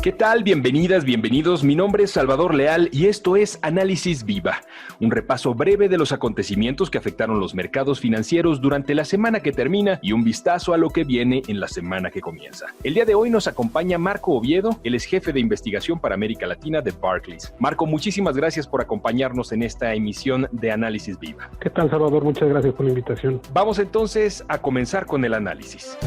¿Qué tal? Bienvenidas, bienvenidos. Mi nombre es Salvador Leal y esto es Análisis Viva, un repaso breve de los acontecimientos que afectaron los mercados financieros durante la semana que termina y un vistazo a lo que viene en la semana que comienza. El día de hoy nos acompaña Marco Oviedo, él es jefe de investigación para América Latina de Barclays. Marco, muchísimas gracias por acompañarnos en esta emisión de Análisis Viva. ¿Qué tal, Salvador? Muchas gracias por la invitación. Vamos entonces a comenzar con el análisis.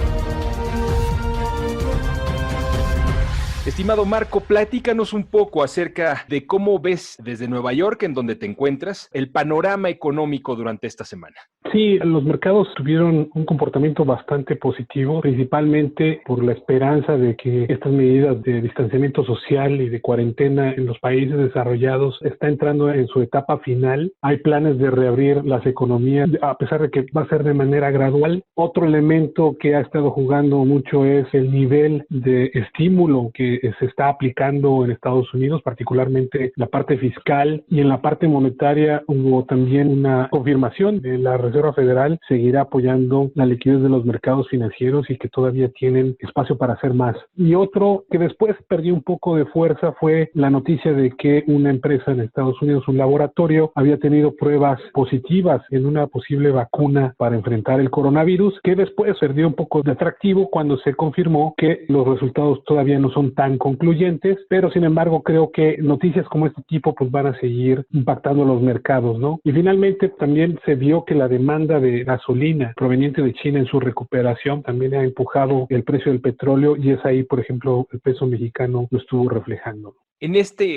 Estimado Marco, platícanos un poco acerca de cómo ves desde Nueva York, en donde te encuentras, el panorama económico durante esta semana. Sí, los mercados tuvieron un comportamiento bastante positivo, principalmente por la esperanza de que estas medidas de distanciamiento social y de cuarentena en los países desarrollados está entrando en su etapa final. Hay planes de reabrir las economías, a pesar de que va a ser de manera gradual. Otro elemento que ha estado jugando mucho es el nivel de estímulo que se está aplicando en Estados Unidos, particularmente la parte fiscal, y en la parte monetaria hubo también una confirmación de la Reserva Federal seguirá apoyando la liquidez de los mercados financieros y que todavía tienen espacio para hacer más. Y otro que después perdió un poco de fuerza fue la noticia de que una empresa en Estados Unidos, un laboratorio, había tenido pruebas positivas en una posible vacuna para enfrentar el coronavirus, que después perdió un poco de atractivo cuando se confirmó que los resultados todavía no son tan concluyentes, pero sin embargo creo que noticias como este tipo pues van a seguir impactando los mercados, ¿no? Y finalmente también se vio que la demanda de gasolina proveniente de China en su recuperación también ha empujado el precio del petróleo, y es ahí, por ejemplo, el peso mexicano lo estuvo reflejando.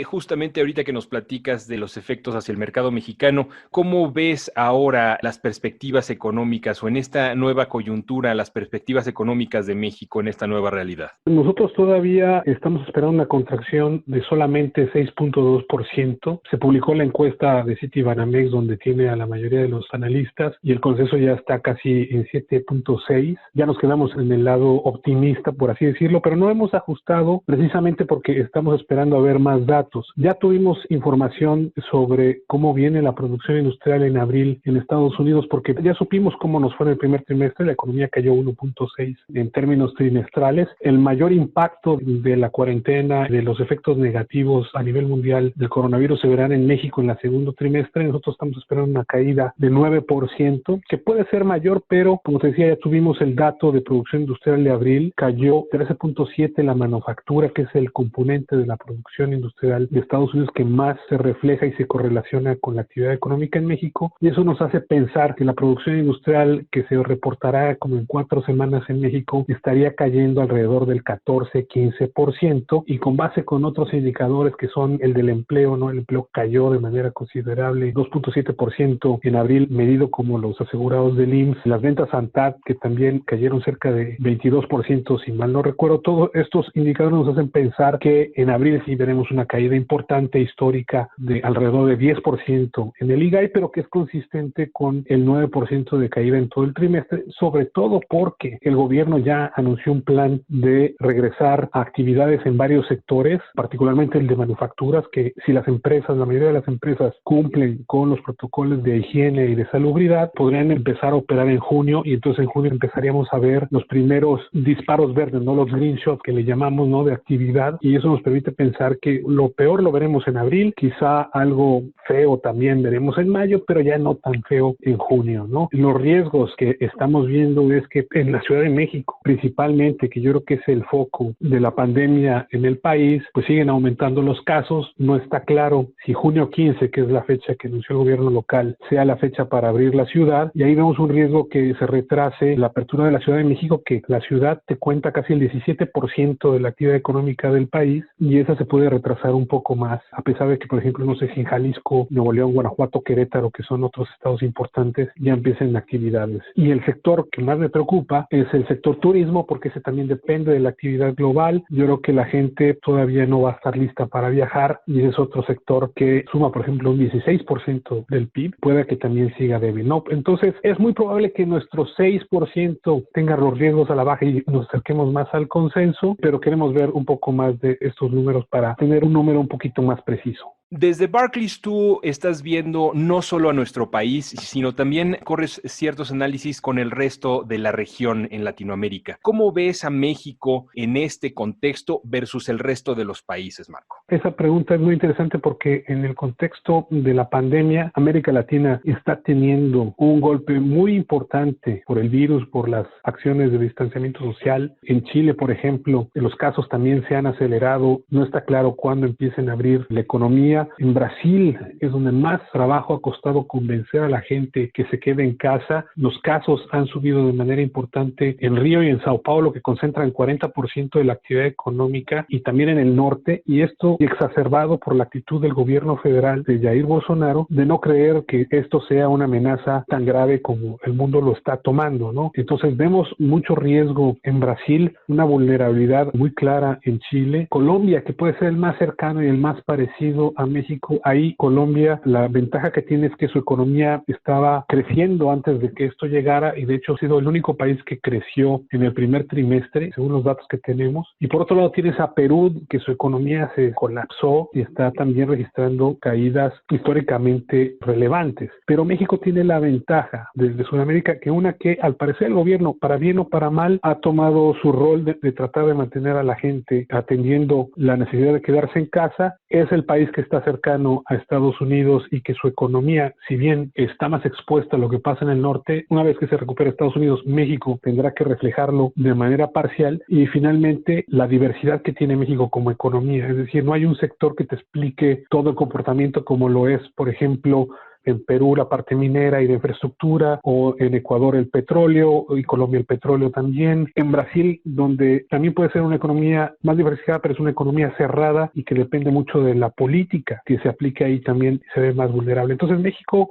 Justamente ahorita que nos platicas de los efectos hacia el mercado mexicano, ¿cómo ves ahora las perspectivas económicas o en esta nueva coyuntura, las perspectivas económicas de México en esta nueva realidad? Nosotros todavía estamos esperando una contracción de solamente 6.2%. Se publicó la encuesta de Citibanamex, donde tiene a la mayoría de los analistas, y el consenso ya está casi en 7.6. Ya nos quedamos en el lado optimista, por así decirlo, pero no hemos ajustado precisamente porque estamos esperando a ver más datos. Ya tuvimos información sobre cómo viene la producción industrial en abril en Estados Unidos, porque ya supimos cómo nos fue en el primer trimestre. La economía cayó 1.6 en términos trimestrales. El mayor impacto de la cuarentena, de los efectos negativos a nivel mundial del coronavirus se verán en México en el segundo trimestre. Nosotros estamos esperando una caída de 9%, que puede ser mayor, pero como te decía, ya tuvimos el dato de producción industrial de abril, cayó 13.7 la manufactura, que es el componente de la producción industrial de Estados Unidos que más se refleja y se correlaciona con la actividad económica en México, y eso nos hace pensar que la producción industrial, que se reportará como en 4 semanas en México, estaría cayendo alrededor del 14-15%, y con base con otros indicadores que son el del empleo, ¿no? El empleo cayó de manera considerable, 2.7% en abril, medido como los asegurados del IMSS, las ventas ANTAD, que también cayeron cerca de 22%, si mal no recuerdo. Todos estos indicadores nos hacen pensar que en abril sí veremos una caída importante histórica de alrededor de 10% en el IGAI, pero que es consistente con el 9% de caída en todo el trimestre, sobre todo porque el gobierno ya anunció un plan de regresar a actividades en varios sectores, particularmente el de manufacturas, que si las empresas, la mayoría de las empresas cumplen con los protocolos de higiene y de salubridad, podrían empezar a operar en junio, y entonces en junio empezaríamos a ver los primeros disparos verdes, ¿no? Los green shots que le llamamos, ¿no? De actividad, y eso nos permite pensar que lo peor lo veremos en abril, quizá algo feo también veremos en mayo, pero ya no tan feo en junio, ¿no? Los riesgos que estamos viendo es que en la Ciudad de México, principalmente, que yo creo que es el foco de la pandemia en el país, pues siguen aumentando los casos. No está claro si junio 15, que es la fecha que anunció el gobierno local, sea la fecha para abrir la ciudad, y ahí vemos un riesgo que se retrase la apertura de la Ciudad de México, que la ciudad te cuenta casi el 17% de la actividad económica del país, y esa se puede retrasar un poco más, a pesar de que, por ejemplo, no sé si en Jalisco, Nuevo León, Guanajuato, Querétaro, que son otros estados importantes, ya empiecen actividades. Y el sector que más me preocupa es el sector turismo, porque ese también depende de la actividad global. Yo creo que la gente todavía no va a estar lista para viajar, y ese es otro sector que suma, por ejemplo, un 16% del PIB, puede que también siga débil, ¿no? Entonces, es muy probable que nuestro 6% tenga los riesgos a la baja y nos acerquemos más al consenso, pero queremos ver un poco más de estos números para tener un número un poquito más preciso. Desde Barclays tú estás viendo no solo a nuestro país, sino también corres ciertos análisis con el resto de la región en Latinoamérica. ¿Cómo ves a México en este contexto versus el resto de los países, Marco? Esa pregunta es muy interesante porque en el contexto de la pandemia, América Latina está teniendo un golpe muy importante por el virus, por las acciones de distanciamiento social. En Chile, por ejemplo, los casos también se han acelerado. No está claro cuándo empiecen a abrir la economía. En Brasil es donde más trabajo ha costado convencer a la gente que se quede en casa. Los casos han subido de manera importante en Río y en Sao Paulo, que concentran 40% de la actividad económica, y también en el norte, y esto exacerbado por la actitud del gobierno federal de Jair Bolsonaro de no creer que esto sea una amenaza tan grave como el mundo lo está tomando, ¿no? Entonces vemos mucho riesgo en Brasil, una vulnerabilidad muy clara en Chile. Colombia, que puede ser el más cercano y el más parecido a México, ahí Colombia, la ventaja que tiene es que su economía estaba creciendo antes de que esto llegara, y de hecho ha sido el único país que creció en el primer trimestre, según los datos que tenemos. Y por otro lado tienes a Perú, que su economía se colapsó y está también registrando caídas históricamente relevantes. Pero México tiene la ventaja desde Sudamérica, que al parecer el gobierno, para bien o para mal, ha tomado su rol de tratar de mantener a la gente atendiendo la necesidad de quedarse en casa. Es el país que está cercano a Estados Unidos y que su economía, si bien está más expuesta a lo que pasa en el norte, una vez que se recupere Estados Unidos, México tendrá que reflejarlo de manera parcial. Y finalmente, la diversidad que tiene México como economía, es decir, no hay un sector que te explique todo el comportamiento como lo es, por ejemplo, en Perú la parte minera y de infraestructura, o en Ecuador el petróleo, y Colombia el petróleo también. En Brasil, donde también puede ser una economía más diversificada, pero es una economía cerrada y que depende mucho de la política que se aplique ahí, también se ve más vulnerable. Entonces México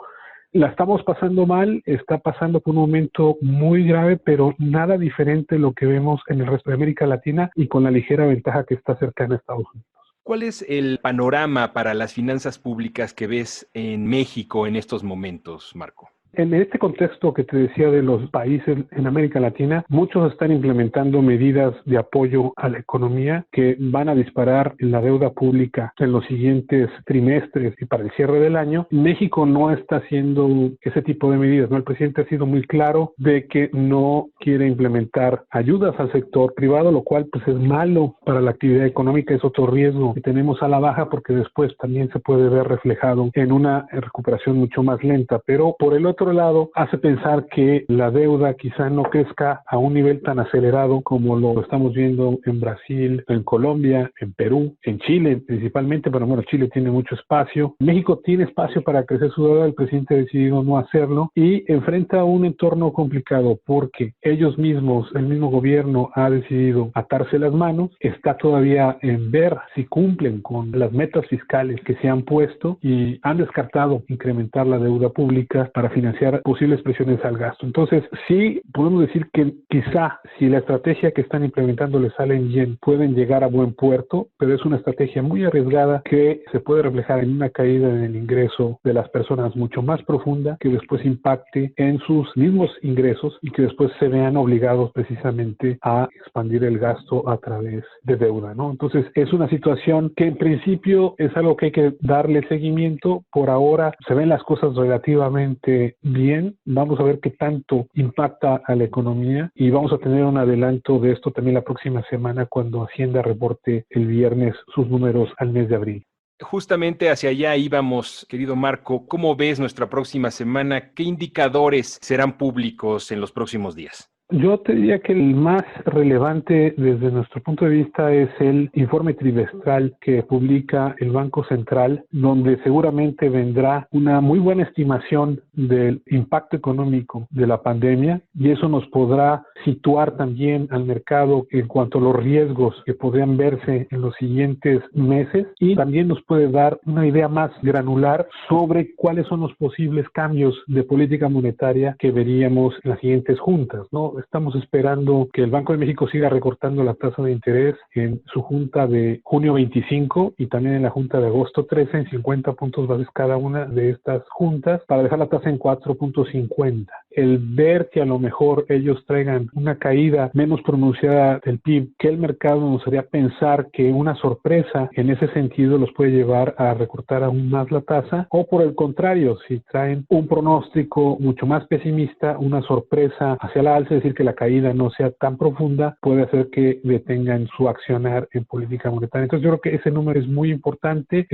la estamos pasando mal, está pasando por un momento muy grave, pero nada diferente de lo que vemos en el resto de América Latina, y con la ligera ventaja que está cercana a Estados Unidos. ¿Cuál es el panorama para las finanzas públicas que ves en México en estos momentos, Marco? En este contexto que te decía de los países en América Latina, muchos están implementando medidas de apoyo a la economía que van a disparar la deuda pública en los siguientes trimestres y para el cierre del año. México no está haciendo ese tipo de medidas, ¿no? El presidente ha sido muy claro de que no quiere implementar ayudas al sector privado, lo cual pues es malo para la actividad económica, es otro riesgo que tenemos a la baja, porque después también se puede ver reflejado en una recuperación mucho más lenta. Pero por el otro lado, hace pensar que la deuda quizá no crezca a un nivel tan acelerado como lo estamos viendo en Brasil, en Colombia, en Perú, en Chile principalmente, pero bueno, Chile tiene mucho espacio. México tiene espacio para crecer su deuda, el presidente ha decidido no hacerlo y enfrenta un entorno complicado porque ellos mismos, el mismo gobierno ha decidido atarse las manos, está todavía en ver si cumplen con las metas fiscales que se han puesto y han descartado incrementar la deuda pública para financiar posibles presiones al gasto. Entonces, sí podemos decir que quizá si la estrategia que están implementando les sale bien, pueden llegar a buen puerto, pero es una estrategia muy arriesgada que se puede reflejar en una caída en el ingreso de las personas mucho más profunda, que después impacte en sus mismos ingresos y que después se vean obligados precisamente a expandir el gasto a través de deuda, ¿no? Entonces, es una situación que en principio es algo que hay que darle seguimiento. Por ahora se ven las cosas relativamente bien, vamos a ver qué tanto impacta a la economía y vamos a tener un adelanto de esto también la próxima semana cuando Hacienda reporte el viernes sus números al mes de abril. Justamente hacia allá íbamos, querido Marco. ¿Cómo ves nuestra próxima semana? ¿Qué indicadores serán públicos en los próximos días? Yo te diría que el más relevante desde nuestro punto de vista es el informe trimestral que publica el Banco Central, donde seguramente vendrá una muy buena estimación del impacto económico de la pandemia, y eso nos podrá situar también al mercado en cuanto a los riesgos que podrían verse en los siguientes meses, y también nos puede dar una idea más granular sobre cuáles son los posibles cambios de política monetaria que veríamos en las siguientes juntas, ¿no? Estamos esperando que el Banco de México siga recortando la tasa de interés en su junta de junio 25 y también en la junta de agosto 13 en 50 puntos bases cada una de estas juntas, para dejar la tasa en 4.50. el ver que a lo mejor ellos traigan una caída menos pronunciada del PIB que el mercado nos haría pensar que una sorpresa en ese sentido los puede llevar a recortar aún más la tasa, o por el contrario, si traen un pronóstico mucho más pesimista, una sorpresa hacia la alza, es decir, que la caída no sea tan profunda, puede hacer que detengan su accionar en política monetaria. Entonces yo creo que ese número es muy importante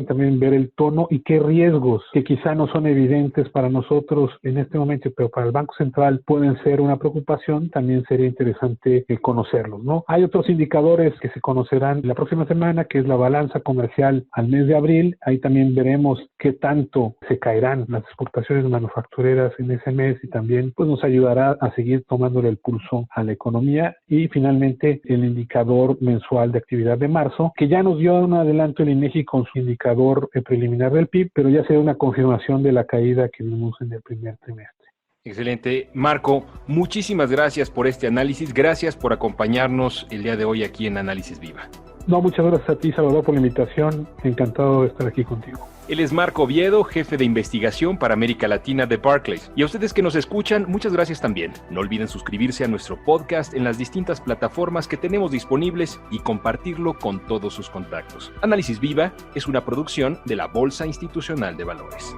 también ver el tono y qué riesgos que quizá no son evidentes para nosotros en este momento, pero para el Banco Central pueden ser una preocupación, también sería interesante conocerlos, ¿no? Hay otros indicadores que se conocerán la próxima semana, que es la balanza comercial al mes de abril. Ahí también veremos qué tanto se caerán las exportaciones manufactureras en ese mes y también pues nos ayudará a seguir tomándole el pulso a la economía. Y finalmente el indicador mensual de actividad de marzo, que ya nos dio un adelanto el INEGI con su indicador preliminar del PIB, pero ya será una confirmación de la caída que vimos en el primer trimestre. Excelente. Marco, muchísimas gracias por este análisis. Gracias por acompañarnos el día de hoy aquí en Análisis Viva. No, muchas gracias a ti, Salvador, por la invitación. Encantado de estar aquí contigo. Él es Marco Oviedo, jefe de investigación para América Latina de Barclays. Y a ustedes que nos escuchan, muchas gracias también. No olviden suscribirse a nuestro podcast en las distintas plataformas que tenemos disponibles y compartirlo con todos sus contactos. Análisis Viva es una producción de la Bolsa Institucional de Valores.